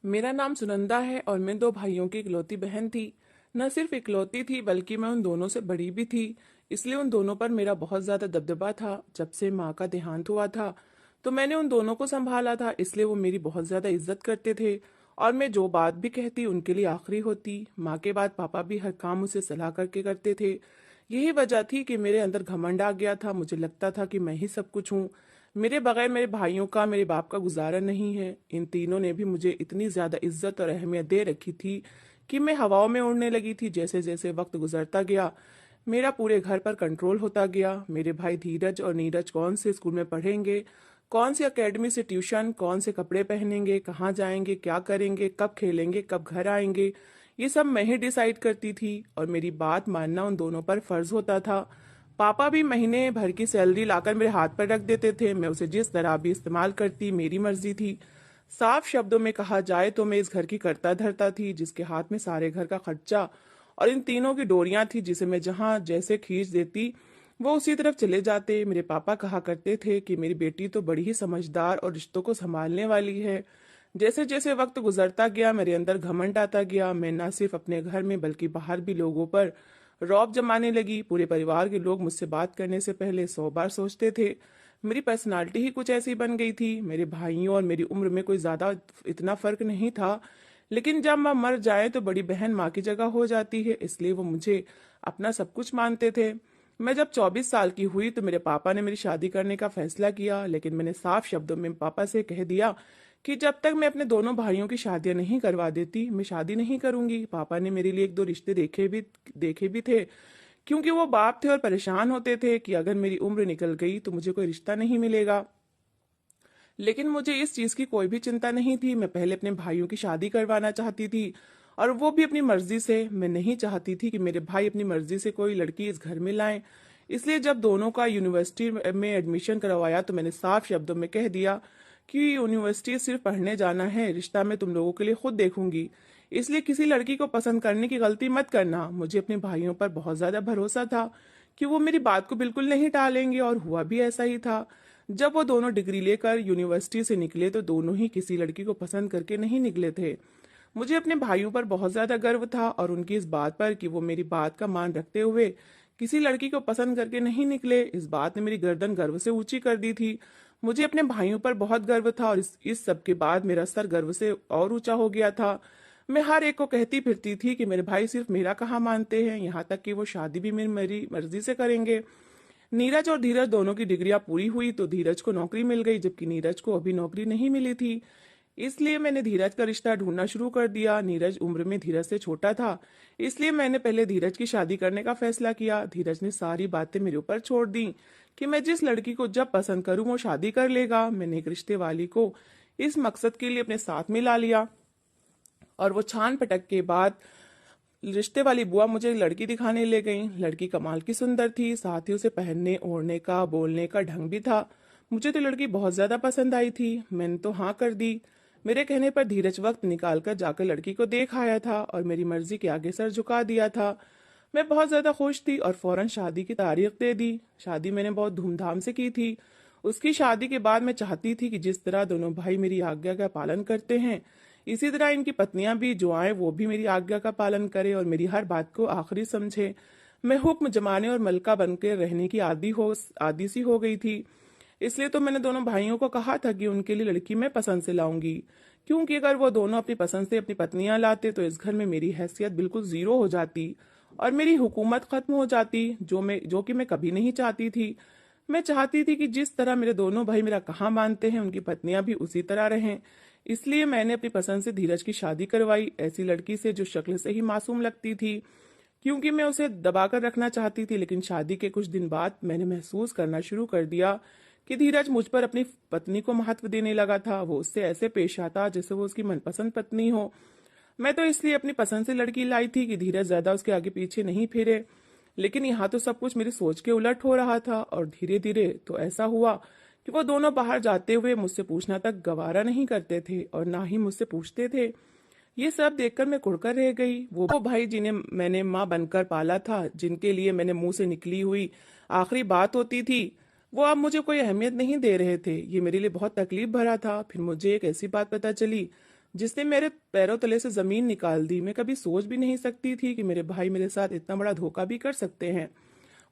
मेरा नाम सुनंदा है और मैं दो भाइयों की इकलौती बहन थी। न सिर्फ इकलौती थी बल्कि मैं उन दोनों से बड़ी भी थी। इसलिए उन दोनों पर मेरा बहुत ज्यादा दबदबा था। जब से माँ का देहांत हुआ था तो मैंने उन दोनों को संभाला था, इसलिए वो मेरी बहुत ज्यादा इज्जत करते थे। और मैं जो बात भी कहती उनके लिए आखिरी होती। माँ के बाद पापा भी हर काम मुझसे सलाह करके करते थे। यही वजह थी कि मेरे अंदर घमंड आ गया था। मुझे लगता था कि मैं ही सब कुछ हूँ। मेरे बगैर मेरे भाइयों का, मेरे बाप का गुजारा नहीं है। इन तीनों ने भी मुझे इतनी ज्यादा इज्जत और अहमियत दे रखी थी कि मैं हवाओं में उड़ने लगी थी। जैसे जैसे वक्त गुजरता गया मेरा पूरे घर पर कंट्रोल होता गया। मेरे भाई धीरज और नीरज कौन से स्कूल में पढ़ेंगे, कौन सी एकेडमी से ट्यूशन, कौन से कपड़े पहनेंगे, कहाँ जाएंगे, क्या करेंगे, कब खेलेंगे, कब घर आएंगे, ये सब मैं ही डिसाइड करती थी। और मेरी बात मानना उन दोनों पर फर्ज होता था। पापा भी महीने भर की सैलरी लाकर मेरे हाथ पर रख देते थे। मैं उसे जिस तरह भी इस्तेमाल करती, मेरी मर्जी थी। साफ शब्दों में कहा जाए तो मैं इस घर की कर्ता धर्ता थी, जिसके हाथ में सारे घर का खर्चा और इन तीनों की डोरियां थी, जिसे मैं जहां जैसे खींच देती वो उसी तरफ चले जाते। मेरे पापा कहा करते थे कि मेरी बेटी तो बड़ी ही समझदार और रिश्तों को संभालने वाली है। जैसे जैसे वक्त गुजरता गया मेरे अंदर घमंड आता गया। मैं न सिर्फ अपने घर में बल्कि बाहर भी लोगों पर रौब जमाने लगी। पूरे परिवार के लोग मुझसे बात करने से पहले 100 बार सोचते थे। मेरी पर्सनालिटी ही कुछ ऐसी बन गई थी। मेरे भाइयों और मेरी उम्र में कोई ज्यादा इतना फर्क नहीं था, लेकिन जब माँ मर जाए तो बड़ी बहन माँ की जगह हो जाती है, इसलिए वो मुझे अपना सब कुछ मानते थे। मैं जब 24 साल की हुई तो मेरे पापा ने मेरी शादी करने का फैसला किया, लेकिन मैंने साफ शब्दों में पापा से कह दिया कि जब तक मैं अपने दोनों भाइयों की शादियां नहीं करवा देती मैं शादी नहीं करूंगी। पापा ने मेरे लिए एक दो रिश्ते देखे भी थे, क्योंकि वो बाप थे और परेशान होते थे कि अगर मेरी उम्र निकल गई तो मुझे कोई रिश्ता नहीं मिलेगा। लेकिन मुझे इस चीज की कोई भी चिंता नहीं थी। मैं पहले अपने भाइयों की शादी करवाना चाहती थी, और वो भी अपनी मर्जी से। मैं नहीं चाहती थी कि मेरे भाई अपनी मर्जी से कोई लड़की इस घर में लाएं। इसलिए जब दोनों का यूनिवर्सिटी में एडमिशन करवाया तो मैंने साफ शब्दों में कह दिया कि यूनिवर्सिटी सिर्फ पढ़ने जाना है, रिश्ता मैं तुम लोगों के लिए खुद देखूंगी। इसलिए किसी लड़की को पसंद करने की गलती मत करना। मुझे अपने भाइयों पर बहुत ज्यादा भरोसा था कि वो मेरी बात को बिल्कुल नहीं टालेंगे, और हुआ भी ऐसा ही था। जब वो दोनों डिग्री लेकर यूनिवर्सिटी से निकले तो दोनों ही किसी लड़की को पसंद करके नहीं निकले थे। मुझे अपने भाइयों पर बहुत ज्यादा गर्व था और उनकी इस बात पर कि वो मेरी बात का मान रखते हुए किसी लड़की को पसंद करके नहीं निकले। इस बात ने मेरी गर्दन गर्व से ऊंची कर दी थी। मुझे अपने भाइयों पर बहुत गर्व था, और इस सब के बाद मेरा सर गर्व से और ऊंचा हो गया था। मैं हर एक को कहती फिरती थी कि मेरे भाई सिर्फ मेरा कहाँ मानते हैं, यहाँ तक कि वो शादी भी मेरी मर्जी से करेंगे। नीरज और धीरज दोनों की डिग्रियां पूरी हुई तो धीरज को नौकरी मिल गई, जबकि नीरज को अभी नौकरी नहीं मिली थी। इसलिए मैंने धीरज का रिश्ता ढूंढना शुरू कर दिया। नीरज उम्र में धीरज से छोटा था, इसलिए मैंने पहले धीरज की शादी करने का फैसला किया। धीरज ने सारी बातें मेरे ऊपर छोड़ दी कि मैं जिस लड़की को जब पसंद करूं वो शादी कर लेगा। मैंने एक रिश्ते वाली को इस मकसद के लिए अपने साथ में ला लिया, और वो छान पटक के बाद रिश्ते वाली बुआ मुझे लड़की दिखाने ले गई। लड़की कमाल की सुंदर थी, साथ ही उसे पहनने ओढ़ने का बोलने का ढंग भी था। मुझे तो लड़की बहुत ज्यादा पसंद आई थी। मैंने तो हाँ कर दी। मेरे कहने पर धीरज वक्त निकालकर जाकर लड़की को देख आया था और मेरी मर्जी के आगे सर झुका दिया था। मैं बहुत ज्यादा खुश थी और फौरन शादी की तारीख दे दी। शादी मैंने बहुत धूमधाम से की थी। उसकी शादी के बाद मैं चाहती थी कि जिस तरह दोनों भाई मेरी आज्ञा का पालन करते हैं, इसी तरह इनकी पत्नियां भी जो आए वो भी मेरी आज्ञा का पालन करे और मेरी हर बात को आखिरी समझे। मैं हुक्म जमाने और मलका बनकर रहने की आदी सी हो गई थी। इसलिए तो मैंने दोनों भाइयों को कहा था कि उनके लिए लड़की मैं पसंद से लाऊंगी, क्योंकि अगर वो दोनों अपनी पसंद से अपनी पत्नियां लाते तो इस घर में मेरी हैसियत बिल्कुल जीरो हो जाती और मेरी हुकूमत खत्म हो जाती, जो कि मैं कभी नहीं चाहती थी। मैं चाहती थी कि जिस तरह मेरे दोनों भाई मेरा कहाँ मानते हैं उनकी पत्नियां भी उसी तरह रहें। इसलिए मैंने अपनी पसंद से धीरज की शादी करवाई, ऐसी लड़की से जो शक्ल से ही मासूम लगती थी, क्योंकि मैं उसे दबाकर रखना चाहती थी। लेकिन शादी के कुछ दिन बाद मैंने महसूस करना शुरू कर दिया कि धीरज मुझ पर अपनी पत्नी को महत्व देने लगा था। वो उससे ऐसे पेश आता जैसे वो उसकी मनपसंद पत्नी हो। मैं तो इसलिए अपनी पसंद से लड़की लाई थी कि धीरज ज्यादा उसके आगे पीछे नहीं फिरे। लेकिन यहाँ तो सब कुछ मेरी सोच के उलट हो रहा था, और धीरे धीरे तो ऐसा हुआ कि वो दोनों बाहर जाते हुए मुझसे पूछना तक गवारा नहीं करते थे और ना ही मुझसे पूछते थे। ये सब देखकर मैं कुड़कर रह गई। वो भाई जिन्हें मैंने माँ बनकर पाला था, जिनके लिए मैंने मुंह से निकली हुई आखिरी बात होती थी, वो अब मुझे कोई अहमियत नहीं दे रहे थे। ये मेरे लिए बहुत तकलीफ भरा था। फिर मुझे एक ऐसी बात पता चली जिसने मेरे पैरों तले से जमीन निकाल दी। मैं कभी सोच भी नहीं सकती थी कि मेरे भाई मेरे साथ इतना बड़ा धोखा भी कर सकते हैं।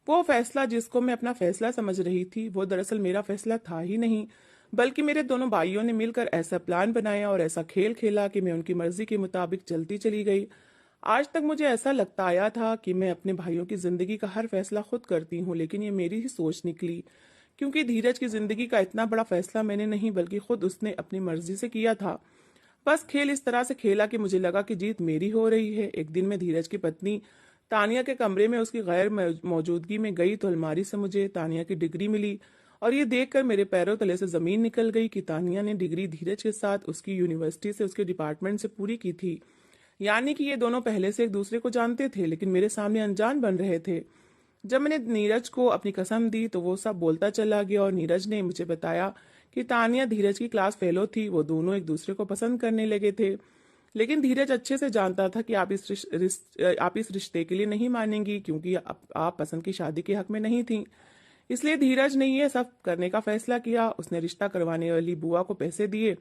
वो फैसला जिसको मैं अपना फैसला समझ रही थी, वो दरअसल मेरा फैसला था ही नहीं, बल्कि मेरे दोनों भाइयों ने मिलकर ऐसा प्लान बनाया और ऐसा खेल खेला कि मैं उनकी मर्जी के मुताबिक चलती चली गई। आज तक मुझे ऐसा लगता आया था कि मैं अपने भाइयों की जिंदगी का हर फैसला खुद करती हूँ, लेकिन ये मेरी ही सोच निकली, क्योंकि धीरज की जिंदगी का इतना बड़ा फैसला मैंने नहीं बल्कि खुद उसने अपनी मर्जी से किया था। बस खेल इस तरह से खेला कि मुझे लगा कि जीत मेरी हो रही है। एक दिन मैं धीरज की पत्नी तानिया के कमरे में उसकी गैर मौजूदगी में गई तो अलमारी से मुझे तानिया की डिग्री मिली, और ये देखकर मेरे पैरों तले से जमीन निकल गई कि तानिया ने डिग्री धीरज के साथ उसकी यूनिवर्सिटी से उसके डिपार्टमेंट से पूरी की थी। यानी कि ये दोनों पहले से एक दूसरे को जानते थे, लेकिन मेरे सामने अनजान बन रहे थे। जब मैंने नीरज को अपनी कसम दी तो वो सब बोलता चला गया, और नीरज ने मुझे बताया कि तानिया धीरज की क्लास फेलो थी। वो दोनों एक दूसरे को पसंद करने लगे थे, लेकिन धीरज अच्छे से जानता था कि आप इस रिश्ते के लिए नहीं मानेंगी, क्योंकि आप पसंद की शादी के हक में नहीं थी। इसलिए धीरज ने ये सब करने का फैसला किया। उसने रिश्ता करवाने वाली बुआ को पैसे दिए,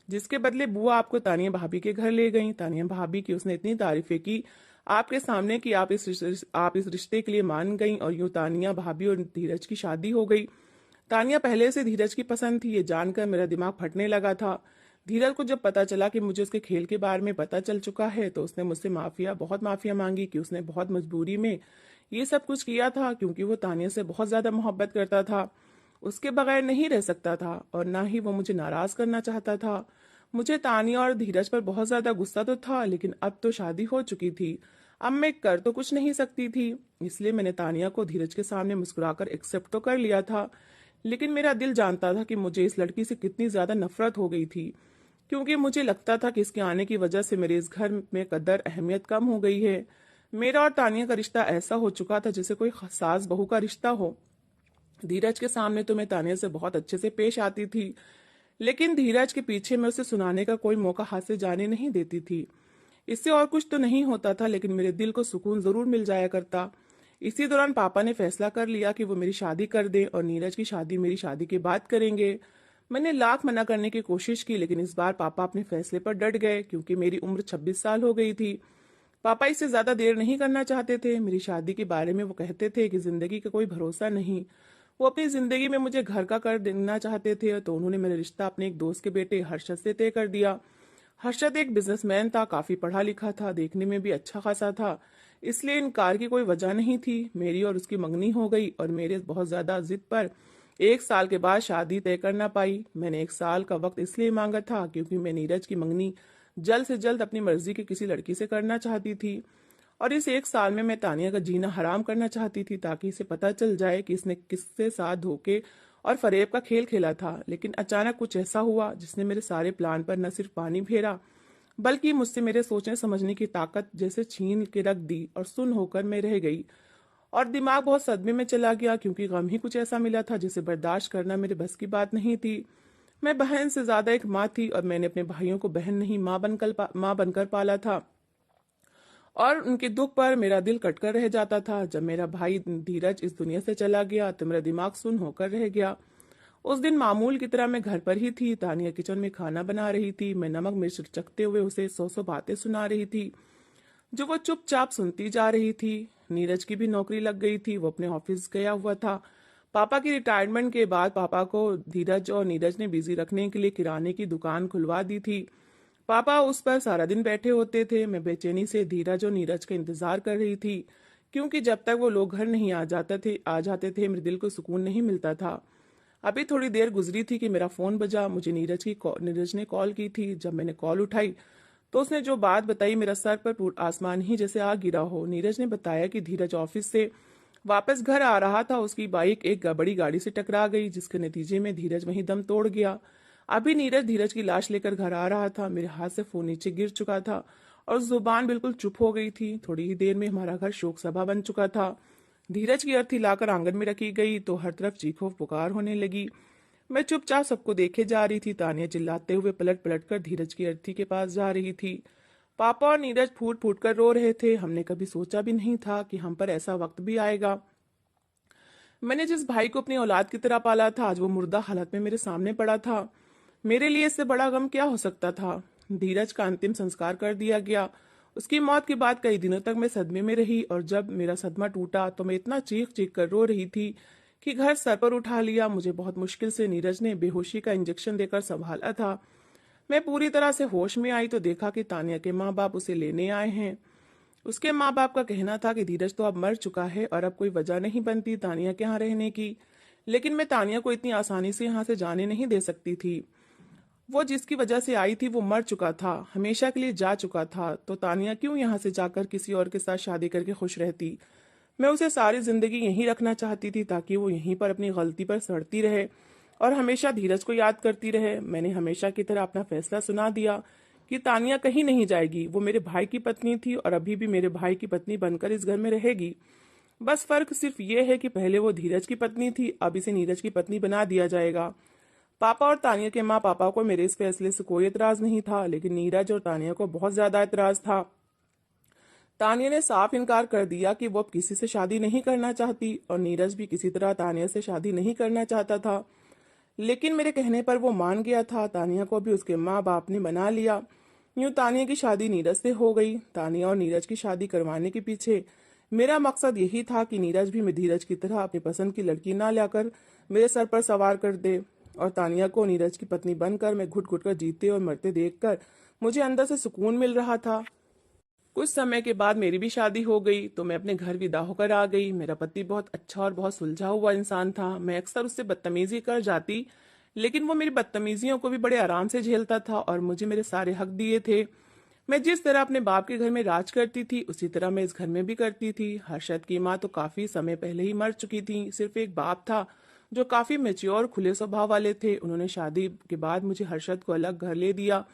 जिसके बदले बुआ आपको तानिया भाभी के घर ले गई। तानिया भाभी की उसने इतनी तारीफें की आपके सामने कि आप इस रिश्ते के लिए मान गई, और यूं तानिया भाभी और धीरज की शादी हो गई। तानिया पहले से धीरज की पसंद थी, ये जानकर मेरा दिमाग फटने लगा था। धीरज को जब पता चला कि मुझे उसके खेल के बारे में पता चल चुका है, तो उसने मुझसे बहुत माफिया मांगी कि उसने बहुत मजबूरी में ये सब कुछ किया था, क्योंकि वो तानिया से बहुत ज्यादा मोहब्बत करता था, उसके बगैर नहीं रह सकता था, और ना ही वो मुझे नाराज करना चाहता था। मुझे तानिया और धीरज पर बहुत ज्यादा गुस्सा तो था, लेकिन अब तो शादी हो चुकी थी, अब मैं कर तो कुछ नहीं सकती थी। इसलिए मैंने तानिया को धीरज के सामने मुस्कुराकर एक्सेप्ट तो कर लिया था, लेकिन मेरा दिल जानता था कि मुझे इस लड़की से कितनी ज्यादा नफरत हो गई थी, क्योंकि मुझे लगता था कि इसके आने की वजह से मेरे इस घर में कदर अहमियत कम हो गई है। मेरा और तानिया का रिश्ता ऐसा हो चुका था जैसे कोई सास बहू का रिश्ता हो। धीरज के सामने तो मैं तानिया से बहुत अच्छे से पेश आती थी, लेकिन धीरज के पीछे मैं उसे सुनाने का कोई मौका हाथ से जाने नहीं देती थी। इससे और कुछ तो नहीं होता था, लेकिन मेरे दिल को सुकून जरूर मिल जाया करता। इसी दौरान पापा ने फैसला कर लिया कि वो मेरी शादी कर दे, और नीरज की शादी मेरी शादी के बाद करेंगे। मैंने लाख मना करने की कोशिश की, लेकिन इस बार पापा अपने फैसले पर डट गए, क्योंकि मेरी उम्र 26 साल हो गई थी। पापा इससे ज्यादा देर नहीं करना चाहते थे। मेरी शादी के बारे में वो कहते थे कि जिंदगी का कोई भरोसा नहीं। वो अपनी जिंदगी में मुझे घर का कर देना चाहते थे, तो उन्होंने मेरा रिश्ता अपने एक दोस्त के बेटे हर्षद से तय कर दिया। हर्षद एक बिजनेसमैन था, काफी पढ़ा लिखा था, देखने में भी अच्छा खासा था, इसलिए इनकार की कोई वजह नहीं थी। मेरी और उसकी मंगनी हो गई, और मेरे बहुत ज्यादा जिद पर 1 साल के बाद शादी तय कर ना पाई। मैंने 1 साल का वक्त इसलिए मांगा था क्योंकि मैं नीरज की मंगनी जल्द से जल्द अपनी मर्जी की किसी लड़की से करना चाहती थी, और इस 1 साल में मैं तानिया का जीना हराम करना चाहती थी, ताकि इसे पता चल जाए कि इसने किसके साथ धोखे और फरेब का खेल खेला था। लेकिन अचानक कुछ ऐसा हुआ जिसने मेरे सारे प्लान पर न सिर्फ पानी फेरा, बल्कि मुझसे मेरे सोचने समझने की ताकत जैसे छीन के रख दी, और सुन होकर मैं रह गई, और दिमाग बहुत सदमे में चला गया, क्योंकि गम ही कुछ ऐसा मिला था जिसे बर्दाश्त करना मेरे बस की बात नहीं थी। मैं बहन से ज्यादा एक माँ थी, और मैंने अपने भाइयों को बहन नहीं माँ बनकर पाला था, और उनके दुख पर मेरा दिल कटकर रह जाता था। जब मेरा भाई धीरज इस दुनिया से चला गया तो मेरा दिमाग सुन होकर रह गया। उस दिन मामूल की तरह मैं घर पर ही थी। तानिया किचन में खाना बना रही थी। मैं नमक मिर्च चखते हुए उसे 100 बातें सुना रही थी, जो वो चुपचाप सुनती जा रही थी। नीरज की भी नौकरी लग गई थी, वो अपने ऑफिस गया हुआ था। पापा की रिटायरमेंट के बाद पापा को धीरज और नीरज ने बिजी रखने के लिए किराने की दुकान खुलवा दी थी। पापा उस पर सारा दिन बैठे होते थे। मैं बेचैनी से धीरज और नीरज का इंतजार कर रही थी, क्योंकि जब तक वो लोग घर नहीं आ जाते थे मेरे दिल को सुकून नहीं मिलता था। अभी थोड़ी देर गुजरी थी कि मेरा फोन बजा। मुझे नीरज ने कॉल की थी। जब मैंने कॉल उठाई तो उसने जो बात बताई, मेरा सर पर आसमान ही जैसे आ गिरा हो। नीरज ने बताया कि धीरज ऑफिस से वापस घर आ रहा था, उसकी बाइक एक बड़ी गाड़ी से टकरा गई, जिसके नतीजे में धीरज वहीं दम तोड़ गया। अभी नीरज धीरज की लाश लेकर घर आ रहा था। मेरे हाथ से फोन नीचे गिर चुका था, और जुबान बिल्कुल चुप हो गई थी। थोड़ी ही देर में हमारा घर शोक सभा बन चुका था। धीरज की अर्थी लाकर आंगन में रखी गई तो हर तरफ चीखों पुकार होने लगी। मैं चुपचाप सबको देखे जा रही थी। तानिया चिल्लाते हुए पलट पलट कर धीरज की अर्थी के पास जा रही थी। पापा और नीरज फूट फूट कर रो रहे थे। हमने कभी सोचा भी नहीं था कि हम पर ऐसा वक्त भी आएगा। मैंने जिस भाई को अपनी औलाद की तरह पाला था, आज वो मुर्दा हालत में मेरे सामने पड़ा था। मेरे लिए इससे बड़ा गम क्या हो सकता था। धीरज का अंतिम संस्कार कर दिया गया। उसकी मौत के बाद कई दिनों तक मैं सदमे में रही और जब मेरा सदमा टूटा तो मैं इतना चीख चीख कर रो रही थी कि घर सर पर उठा लिया। मुझे बहुत मुश्किल से नीरज ने बेहोशी का इंजेक्शन देकर संभाला था। मैं पूरी तरह से होश में आई तो देखा कि तानिया के माँ बाप उसे लेने आए हैं। उसके माँ बाप का कहना था कि धीरज तो अब मर चुका है और अब कोई वजह नहीं बनती तानिया के यहाँ रहने की। लेकिन मैं तानिया को इतनी आसानी से यहाँ से जाने नहीं दे सकती थी। वो जिसकी वजह से आई थी वो मर चुका था, हमेशा के लिए जा चुका था, तो तानिया क्यों यहाँ से जाकर किसी और के साथ शादी करके खुश रहती। मैं उसे सारी जिंदगी यहीं रखना चाहती थी ताकि वो यहीं पर अपनी गलती पर सड़ती रहे और हमेशा धीरज को याद करती रहे। मैंने हमेशा की तरह अपना फैसला सुना दिया कि तानिया कहीं नहीं जाएगी। वो मेरे भाई की पत्नी थी और अभी भी मेरे भाई की पत्नी बनकर इस घर में रहेगी। बस फर्क सिर्फ ये है कि पहले वो धीरज की पत्नी थी, अब इसे नीरज की पत्नी बना दिया जाएगा। पापा और तानिया के माँ पापा को मेरे इस फैसले से कोई एतराज नहीं था, लेकिन नीरज और तानिया को बहुत ज्यादा एतराज था। तानिया ने साफ इनकार कर दिया कि वो अब किसी से शादी नहीं करना चाहती और नीरज भी किसी तरह तानिया से शादी नहीं करना चाहता था। लेकिन मेरे कहने पर वो मान गया था। तानिया को भी उसके माँ बाप ने मना लिया। यूं तानिया की शादी नीरज से हो गई। तानिया और नीरज की शादी करवाने के पीछे मेरा मकसद यही था कि नीरज भी मैं धीरज की तरह अपनी पसंद की लड़की ना लाकर मेरे सर पर सवार कर दे और तानिया को नीरज की पत्नी बनकर मैं घुट घुट कर जीते और मरते देखकर मुझे अंदर से सुकून मिल रहा था। कुछ समय के बाद मेरी भी शादी हो गई तो मैं अपने घर विदा होकर आ गई। मेरा पति बहुत अच्छा और बहुत सुलझा हुआ इंसान था। मैं अक्सर उससे बदतमीजी कर जाती, लेकिन वो मेरी बदतमीजियों को भी बड़े आराम से झेलता था और मुझे मेरे सारे हक दिए थे। मैं जिस तरह अपने बाप के घर में राज करती थी उसी तरह मैं इस घर में भी करती थी। हर्षद की माँ तो काफी समय पहले ही मर चुकी थी। सिर्फ एक बाप था जो काफी मेच्योर खुले स्वभाव वाले थे। उन्होंने शादी के बाद मुझे हर्षद को अलग घर ले दिया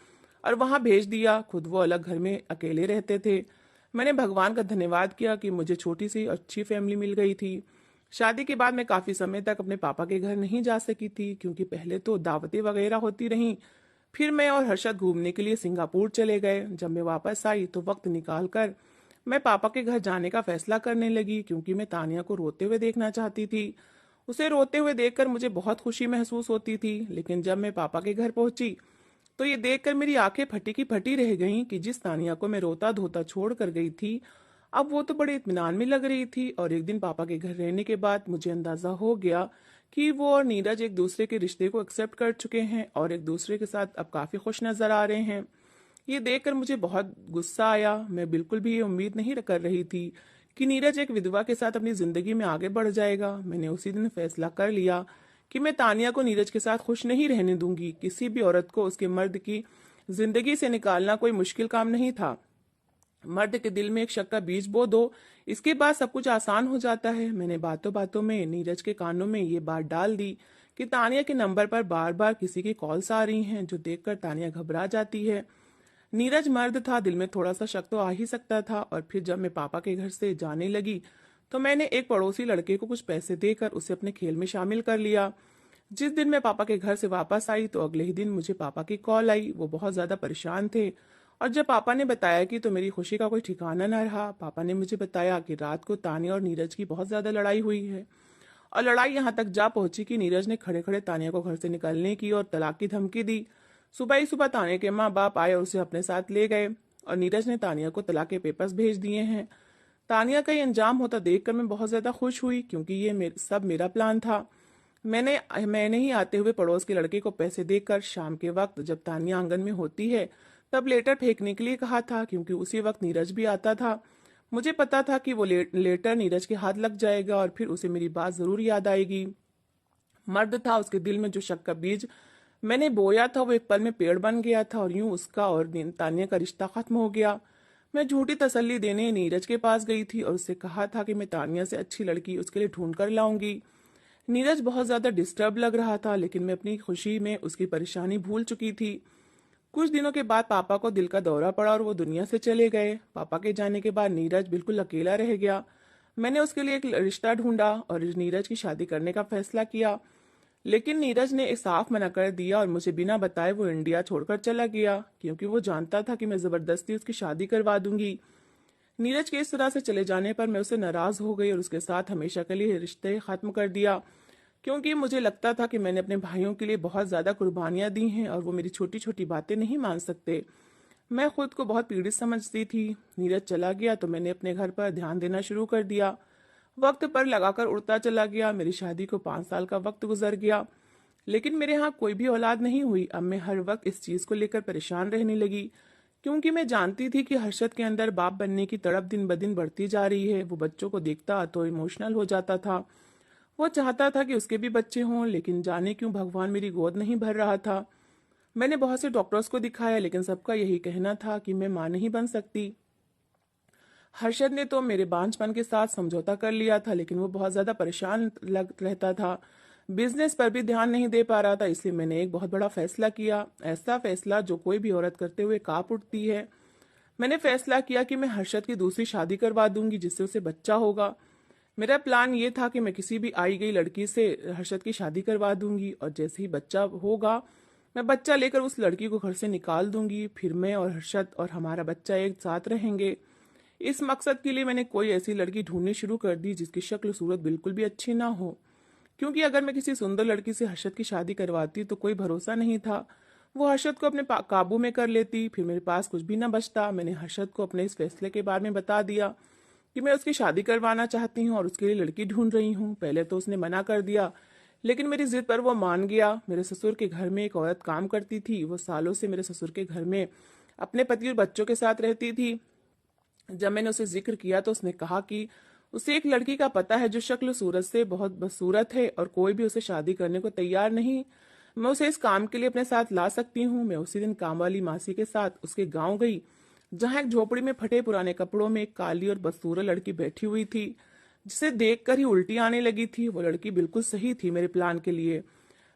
और वहां भेज दिया। खुद वो अलग घर में अकेले रहते थे। मैंने भगवान का धन्यवाद किया कि मुझे छोटी सी अच्छी फैमिली मिल गई थी। शादी के बाद मैं काफी समय तक अपने पापा के घर नहीं जा सकी थी क्योंकि पहले तो दावतें वगैरह होती रहीं। फिर मैं और हर्षद घूमने के लिए सिंगापुर चले गए। जब मैं वापस आई तो वक्त निकाल कर मैं पापा के घर जाने का फैसला करने लगी क्योंकि मैं तानिया को रोते हुए देखना चाहती थी। उसे रोते हुए देखकर मुझे बहुत खुशी महसूस होती थी। लेकिन जब मैं पापा के घर पहुंची तो ये देखकर मेरी आंखें फटी की फटी रह गईं कि जिस तानिया को मैं रोता धोता छोड़ कर गई थी अब वो तो बड़े इत्मीनान में लग रही थी। और एक दिन पापा के घर रहने के बाद मुझे अंदाजा हो गया कि वो और नीरज एक दूसरे के रिश्ते को एक्सेप्ट कर चुके हैं और एक दूसरे के साथ अब काफी खुश नजर आ रहे हैं। ये देखकर मुझे बहुत गुस्सा आया। मैं बिल्कुल भी ये उम्मीद नहीं कर रही थी कि नीरज एक विधवा के साथ अपनी जिंदगी में आगे बढ़ जाएगा। मैंने उसी दिन फैसला कर लिया कि मैं तानिया को नीरज के साथ खुश नहीं रहने दूंगी। किसी भी औरत को उसके मर्द की जिंदगी से निकालना कोई मुश्किल काम नहीं था। मर्द के दिल में एक शक का बीज बो दो, इसके बाद सब कुछ आसान हो जाता है। मैंने बातों बातों में नीरज के कानों में ये बात डाल दी कि तानिया के नंबर पर बार बार किसी की कॉल्स आ रही हैं, जो देखकर तानिया घबरा जाती है। नीरज मर्द था, दिल में थोड़ा सा शक तो आ ही सकता था। और फिर जब मैं पापा के घर से जाने लगी तो मैंने एक पड़ोसी लड़के को कुछ पैसे देकर उसे अपने खेल में शामिल कर लिया। जिस दिन मैं पापा के घर से वापस आई तो अगले ही दिन मुझे पापा की कॉल आई। वो बहुत ज्यादा परेशान थे और जब पापा ने बताया कि तो मेरी खुशी का कोई ठिकाना न रहा। पापा ने मुझे बताया कि रात को तानिया और नीरज की बहुत ज्यादा लड़ाई हुई है और लड़ाई यहाँ तक जा पहुंची कि नीरज ने खड़े खड़े तानिया को घर से निकलने की और तलाक की धमकी दी। सुबह ही सुबह तानिया के माँ बाप आए और उसे अपने साथ ले गए और नीरज ने तानिया को तलाक के पेपर्स भेज दिए हैं। तानिया का ये अंजाम होता देखकर मैं बहुत ज्यादा खुश हुई क्योंकि ये सब मेरा प्लान था। मैंने ही आते हुए पड़ोस के लड़के को पैसे देकर शाम के वक्त जब तानिया आंगन में होती है तब लेटर फेंकने के लिए कहा था क्योंकि उसी वक्त नीरज भी आता था। मुझे पता था कि वो लेटर नीरज के हाथ लग जाएगा और फिर उसे मेरी बात जरूर याद आएगी। मर्द था, उसके दिल में जो शक का बीज मैंने बोया था वो एक पल में पेड़ बन गया था और यूं उसका और तानिया का रिश्ता खत्म हो गया। मैं झूठी तसल्ली देने नीरज के पास गई थी और उससे कहा था कि मैं तानिया से अच्छी लड़की उसके लिए ढूंढ कर लाऊंगी। नीरज बहुत ज्यादा डिस्टर्ब लग रहा था, लेकिन मैं अपनी खुशी में उसकी परेशानी भूल चुकी थी। कुछ दिनों के बाद पापा को दिल का दौरा पड़ा और वो दुनिया से चले गए। पापा के जाने के बाद नीरज बिल्कुल अकेला रह गया। मैंने उसके लिए एक रिश्ता ढूंढा और नीरज की शादी करने का फैसला किया, लेकिन नीरज ने साफ मना कर दिया और मुझे बिना बताए वो इंडिया छोड़कर चला गया क्योंकि वो जानता था कि मैं जबरदस्ती उसकी शादी करवा दूंगी। नीरज के इस तरह से चले जाने पर मैं उससे नाराज हो गई और उसके साथ हमेशा के लिए रिश्ते खत्म कर दिया। क्योंकि मुझे लगता था कि मैंने अपने भाइयों के लिए बहुत ज़्यादा कुर्बानियाँ दी हैं और वो मेरी छोटी छोटी बातें नहीं मान सकते। मैं खुद को बहुत पीड़ित समझती थी। नीरज चला गया तो मैंने अपने घर पर ध्यान देना शुरू कर दिया। वक्त पर लगाकर उड़ता चला गया। मेरी शादी को 5 साल का वक्त गुजर गया, लेकिन मेरे यहाँ कोई भी औलाद नहीं हुई। अब मैं हर वक्त इस चीज़ को लेकर परेशान रहने लगी, क्योंकि मैं जानती थी कि हर्षद के अंदर बाप बनने की तड़प दिन ब दिन बढ़ती जा रही है। वो बच्चों को देखता तो इमोशनल हो जाता था। वो चाहता था कि उसके भी बच्चे हों, लेकिन जाने क्यों भगवान मेरी गोद नहीं भर रहा था। मैंने बहुत से डॉक्टर्स को दिखाया, लेकिन सबका यही कहना था कि मैं मां नहीं बन सकती। हर्षद ने तो मेरे बांझपन के साथ समझौता कर लिया था, लेकिन वो बहुत ज्यादा परेशान लग रहता था। बिजनेस पर भी ध्यान नहीं दे पा रहा था। इसलिए मैंने एक बहुत बड़ा फैसला किया, ऐसा फैसला जो कोई भी औरत करते हुए कांप उठती है। मैंने फैसला किया कि मैं हर्षद की दूसरी शादी करवा दूंगी, जिससे उसे बच्चा होगा। मेरा प्लान ये था कि मैं किसी भी आई गई लड़की से हर्षद की शादी करवा दूंगी, और जैसे ही बच्चा होगा मैं बच्चा लेकर उस लड़की को घर से निकाल दूंगी। फिर मैं और हर्षद और हमारा बच्चा एक साथ रहेंगे। इस मकसद के लिए मैंने कोई ऐसी लड़की ढूंढनी शुरू कर दी जिसकी शक्ल सूरत बिल्कुल भी अच्छी ना हो, क्योंकि अगर मैं किसी सुंदर लड़की से हर्षद की शादी करवाती तो कोई भरोसा नहीं था। वो हर्षद को अपने काबू में कर लेती, फिर मेरे पास कुछ भी ना बचता। मैंने हर्षद को अपने इस फैसले के बारे में बता दिया कि मैं उसकी शादी करवाना चाहती हूँ और उसके लिए लड़की ढूंढ रही हूँ। पहले तो उसने मना कर दिया, लेकिन मेरी जिद पर वो मान गया। मेरे ससुर के घर में एक औरत काम करती थी। वो सालों से मेरे ससुर के घर में अपने पति और बच्चों के साथ रहती थी। जब मैंने उसे जिक्र किया तो उसने कहा कि उसे एक लड़की का पता है जो शक्ल सूरत से बहुत बदसूरत है और कोई भी उसे शादी करने को तैयार नहीं। मैं उसे इस काम के लिए अपने साथ ला सकती हूँ। मैं उसी दिन काम वाली मासी के साथ उसके गांव गई, जहां एक झोपड़ी में फटे पुराने कपड़ों में एक काली और बदसूरत लड़की बैठी हुई थी, जिसे देखकर ही उल्टी आने लगी थी। वो लड़की बिल्कुल सही थी मेरे प्लान के लिए।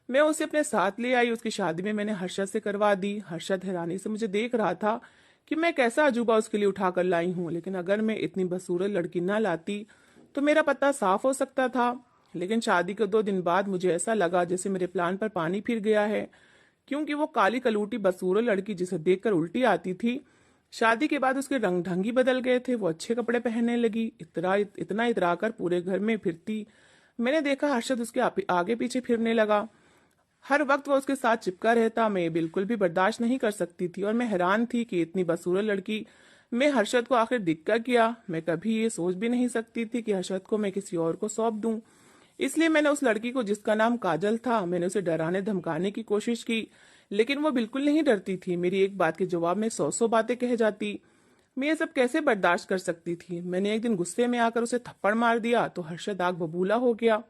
मैं उसे अपने साथ ले आई। उसकी शादी में मैंने हर्षद से करवा दी। हर्षद हैरानी से मुझे देख रहा था कि मैं कैसा अजूबा उसके लिए उठा कर लाई हूँ, लेकिन अगर मैं इतनी बदसूरत लड़की ना लाती तो मेरा पता साफ हो सकता था। लेकिन शादी के 2 दिन बाद मुझे ऐसा लगा जैसे मेरे प्लान पर पानी फिर गया है, क्योंकि वो काली कलूटी बदसूरत लड़की जिसे देखकर उल्टी आती थी, शादी के बाद उसके रंग ढंग ही बदल गए थे। वो अच्छे कपड़े पहनने लगी, इतना इतरा कर पूरे घर में फिरती। मैंने देखा हर्षद उसके आगे पीछे फिरने लगा। हर वक्त वो उसके साथ चिपका रहता। मैं ये बिल्कुल भी बर्दाश्त नहीं कर सकती थी, और मैं हैरान थी कि इतनी बदसूरत लड़की मैं हर्षद को आखिर दिक्कत किया। मैं कभी ये सोच भी नहीं सकती थी कि हर्षद को मैं किसी और को सौंप दूं। इसलिए मैंने उस लड़की को, जिसका नाम काजल था, मैंने उसे डराने धमकाने की कोशिश की, लेकिन वो बिल्कुल नहीं डरती थी। मेरी एक बात के जवाब में 100 बातें कह जाती। मैं ये सब कैसे बर्दाश्त कर सकती थी। मैंने एक दिन गुस्से में आकर उसे थप्पड़ मार दिया तो हर्षद आग बबूला हो गया।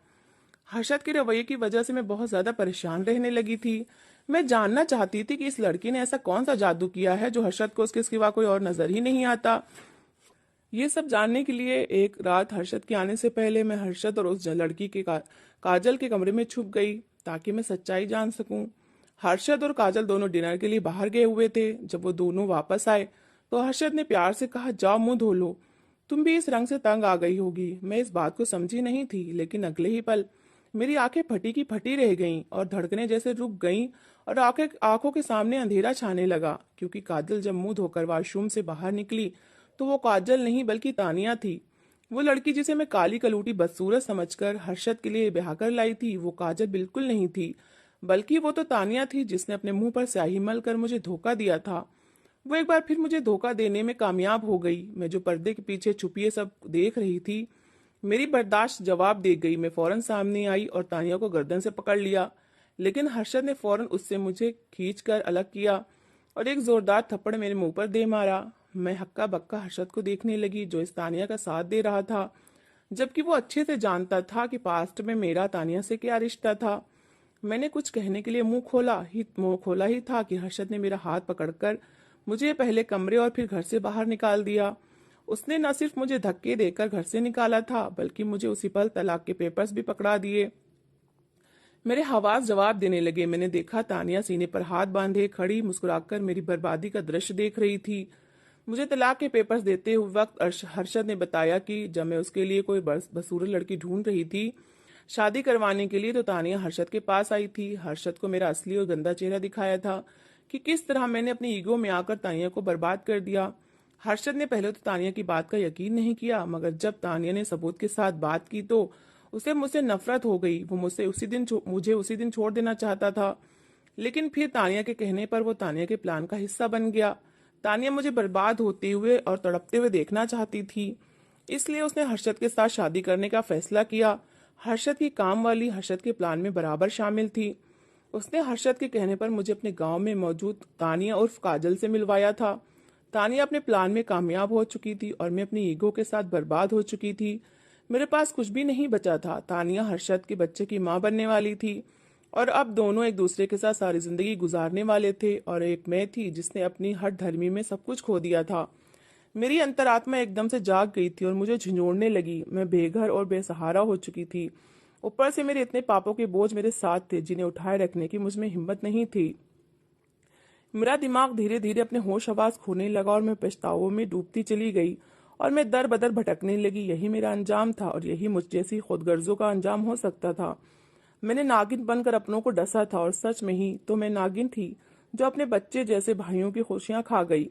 हर्षद के रवैये की वजह से मैं बहुत ज्यादा परेशान रहने लगी थी। मैं जानना चाहती थी कि इस लड़की ने ऐसा कौन सा जादू किया है जो हर्षद को उसके सिवा कोई और नजर ही नहीं आता। ये सब जानने के लिए एक रात हर्षद के आने से पहले मैं हर्षद और उस लड़की के काजल के कमरे में छुप गई, ताकि मैं सच्चाई जान सकूं। हर्षद और काजल दोनों डिनर के लिए बाहर गए हुए थे। जब वो दोनों वापस आए तो हर्षद ने प्यार से कहा, जाओ मुंह धो लो, तुम भी इस रंग से तंग आ गई होगी। मैं इस बात को समझी नहीं थी, लेकिन अगले ही पल मेरी आंखें फटी की फटी रह गईं और धड़कनें जैसे रुक गईं, और आंखों के सामने अंधेरा छाने लगा, क्योंकि काजल जब मुंह धोकर वॉशरूम से बाहर निकली तो वो काजल नहीं बल्कि तानिया थी। वो लड़की जिसे मैं काली कलूटी बदसूरत समझकर हर्षद के लिए ब्याह कर लाई थी, वो काजल बिल्कुल नहीं थी, बल्कि वो तो तानिया थी जिसने अपने मुंह पर स्याही मल कर मुझे धोखा दिया था। वो एक बार फिर मुझे धोखा देने में कामयाब हो गई। मैं जो पर्दे के पीछे छुपी सब देख रही थी, मेरी बर्दाश्त जवाब दे गई। मैं फौरन सामने आई और तानिया को गर्दन से पकड़ लिया, लेकिन हर्षद ने फौरन उससे मुझे खींचकर अलग किया और एक जोरदार थप्पड़ मेरे मुंह पर दे मारा। मैं हक्का बक्का हर्षद को देखने लगी, जो इस तानिया का साथ दे रहा था, जबकि वो अच्छे से जानता था कि पास्ट में मेरा तानिया से क्या रिश्ता था। मैंने कुछ कहने के लिए मुंह खोला ही था कि हर्षद ने मेरा हाथ पकड़कर मुझे पहले कमरे और फिर घर से बाहर निकाल दिया। उसने न सिर्फ मुझे धक्के देकर घर से निकाला था, बल्कि मुझे उसी पल तलाक के पेपर्स भी पकड़ा दिए। मेरे हवास जवाब देने लगे। मैंने देखा तानिया सीने पर हाथ बांधे खड़ी मुस्कुराकर मेरी बर्बादी का दृश्य देख रही थी। मुझे तलाक के पेपर्स देते हुए वक्त हर्षद ने बताया कि जब मैं उसके लिए कोई बसूरत लड़की ढूंढ रही थी शादी करवाने के लिए, तो तानिया हर्षद के पास आई थी। हर्षद को मेरा असली और गंदा चेहरा दिखाया था कि किस तरह मैंने अपनी ईगो में आकर तानिया को बर्बाद कर दिया। हर्षद ने पहले तो तानिया की बात का यकीन नहीं किया, मगर जब तानिया ने सबूत के साथ बात की तो उसे मुझसे नफरत हो गई। वो मुझे उसी दिन छोड़ देना चाहता था, लेकिन फिर तानिया के कहने पर वो तानिया के प्लान का हिस्सा बन गया। तानिया मुझे बर्बाद होते हुए और तड़पते हुए देखना चाहती थी, इसलिए उसने हर्षद के साथ शादी करने का फैसला किया। हर्षद की काम वाली हर्षद के प्लान में बराबर शामिल थी। उसने हर्षद के कहने पर मुझे अपने गांव में मौजूद तानिया उर्फ काजल से मिलवाया था। तानिया अपने प्लान में कामयाब हो चुकी थी और मैं अपनी ईगो के साथ बर्बाद हो चुकी थी। मेरे पास कुछ भी नहीं बचा था। तानिया हर्षद के बच्चे की माँ बनने वाली थी और अब दोनों एक दूसरे के साथ सारी जिंदगी गुजारने वाले थे, और एक मैं थी जिसने अपनी हठ धर्मी में सब कुछ खो दिया था। मेरी अंतरात्मा एकदम से जाग गई थी और मुझे झंझोड़ने लगी। मैं बेघर और बेसहारा हो चुकी थी। ऊपर से मेरे इतने पापों के बोझ मेरे साथ थे जिन्हें उठाए रखने की मुझ में हिम्मत नहीं थी। मेरा दिमाग धीरे धीरे अपने होश हवास खोने लगा और मैं पछतावों में डूबती चली गई और मैं दर बदर भटकने लगी। यही मेरा अंजाम था और यही मुझ जैसी खुदगर्जों का अंजाम हो सकता था। मैंने नागिन बनकर अपनों को डसा था और सच में ही तो मैं नागिन थी जो अपने बच्चे जैसे भाइयों की खुशियां खा गई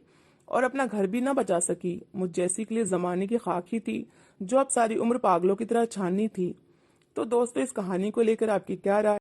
और अपना घर भी न बचा सकी। मुझ जैसी के लिए जमाने की खाक ही थी जो अब सारी उम्र पागलों की तरह छाननी थी। तो दोस्तों, इस कहानी को लेकर आपकी क्या राय?